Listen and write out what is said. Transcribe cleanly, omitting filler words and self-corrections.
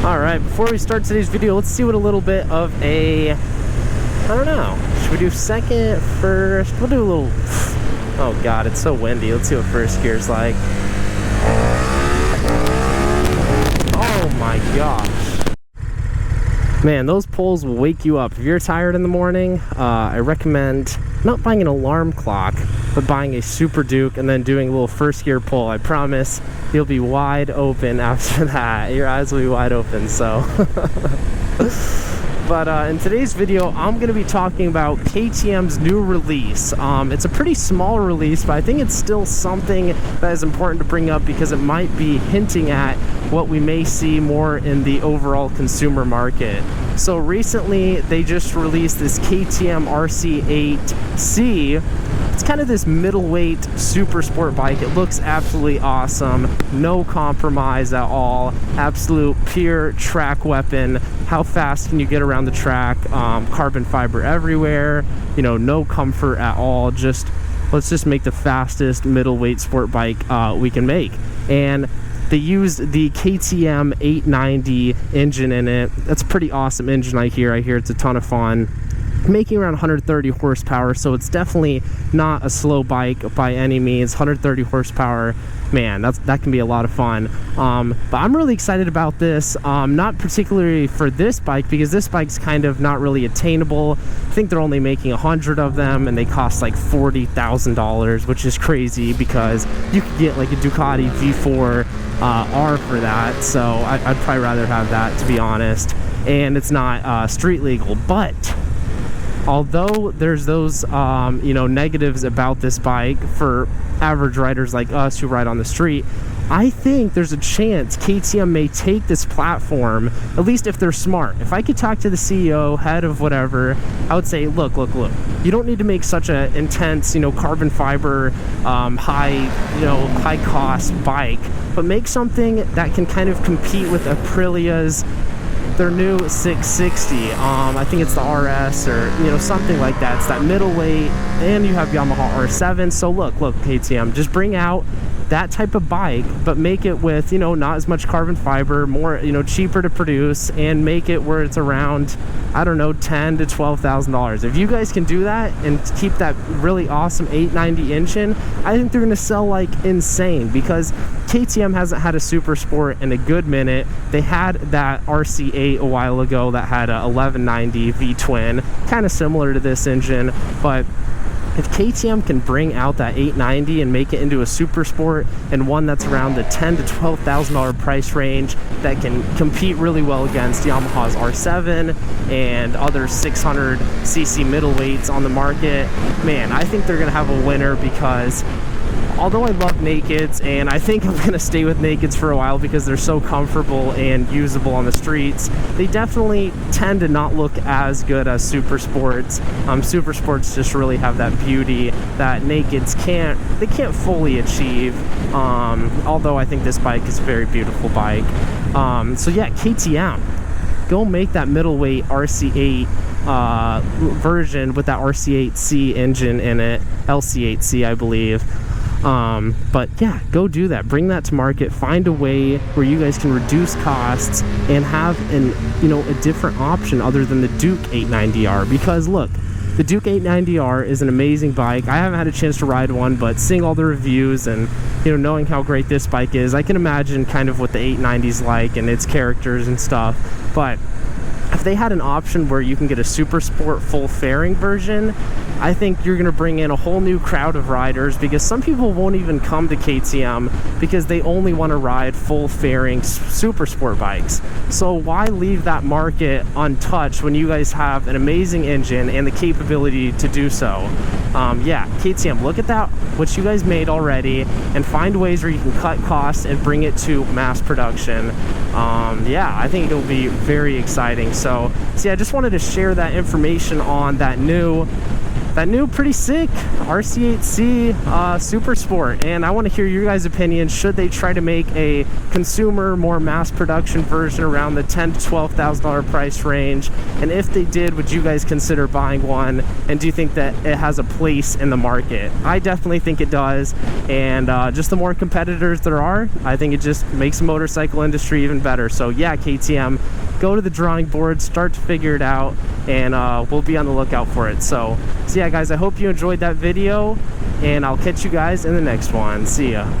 Alright, before we start today's video, let's see what a little bit of a, I don't know, should we do second, first? We'll do a little, oh god, it's so windy. Let's see what first gear's like. Oh my gosh. Man, those poles will wake you up. If you're tired in the morning, I recommend not buying an alarm clock, but buying a Super Duke and then doing a little first gear pull. I promise you'll be wide open after that. Your eyes will be wide open, so. But in today's video, I'm going to be talking about KTM's new release. It's a pretty small release, but I think it's still something that is important to bring up because it might be hinting at what we may see more in the overall consumer market. So recently, they just released this KTM RC 8C. It's kind of this middleweight super sport bike. It looks absolutely awesome. No compromise at all. Absolute pure track weapon. How fast can you get around the track? Carbon fiber everywhere. You know, no comfort at all. Just let's just make the fastest middleweight sport bike we can make. And they used the KTM 890 engine in it. That's a pretty awesome engine, I hear. I hear it's a ton of fun. Making around 130 horsepower, so it's definitely not a slow bike by any means. 130 horsepower, man, that can be a lot of fun. But I'm really excited about this, not particularly for this bike, because this bike's kind of not really attainable. I think they're only making 100 of them, and they cost like $40,000, which is crazy because you could get like a Ducati V4 R for that, so I'd probably rather have that, to be honest. And it's not street legal, but although there's those you know, negatives about this bike for average riders like us who ride on the street, I think there's a chance KTM may take this platform, at least if they're smart. If I could talk to the CEO, head of whatever, I would say, look, you don't need to make such an intense, you know, carbon fiber, high cost bike, but make something that can kind of compete with Aprilia's, their new 660. I think it's the RS or, you know, something like that. It's that middleweight, and you have Yamaha R7. So look, KTM, just bring out that type of bike, but make it with, you know, not as much carbon fiber, more, you know, cheaper to produce, and make it where it's around, I don't know, $10,000 to $12,000. If you guys can do that and keep that really awesome 890 engine, I think they're going to sell like insane, because KTM hasn't had a super sport in a good minute. They had that RC8 a while ago that had a 1190 V-twin, kind of similar to this engine, but if KTM can bring out that 890 and make it into a super sport, and one that's around the $10,000 to $12,000 price range that can compete really well against Yamaha's R7 and other 600cc middleweights on the market, man, I think they're going to have a winner. Because although I love nakeds, and I think I'm going to stay with nakeds for a while because they're so comfortable and usable on the streets, they definitely tend to not look as good as super sports. Super sports just really have that beauty that nakeds can't fully achieve, although I think this bike is a very beautiful bike. So yeah, KTM, go make that middleweight RC8 version with that RC8C engine in it, LC8C I believe. But yeah, go do that. Bring that to market. Find a way where you guys can reduce costs and have a different option other than the Duke 890R. Because look, the Duke 890R is an amazing bike. I haven't had a chance to ride one, but seeing all the reviews and, you know, knowing how great this bike is, I can imagine kind of what the 890's like and its characters and stuff. But if they had an option where you can get a super sport full fairing version, I think you're going to bring in a whole new crowd of riders, because some people won't even come to KTM because they only want to ride full fairing super sport bikes. So why leave that market untouched when you guys have an amazing engine and the capability to do so? Yeah, KTM, look at that, what you guys made already, and find ways where you can cut costs and bring it to mass production. Yeah, I think it'll be very exciting. So yeah, I just wanted to share that information on that new that new pretty sick RC8C Super Sport. And I want to hear your guys' opinion. Should they try to make a consumer, more mass production version around the $10,000 to $12,000 price range? And if they did, would you guys consider buying one? And do you think that it has a place in the market? I definitely think it does. And just the more competitors there are, I think it just makes the motorcycle industry even better. So yeah, KTM, go to the drawing board, start to figure it out, and we'll be on the lookout for it. So yeah, guys, I hope you enjoyed that video, and I'll catch you guys in the next one. See ya.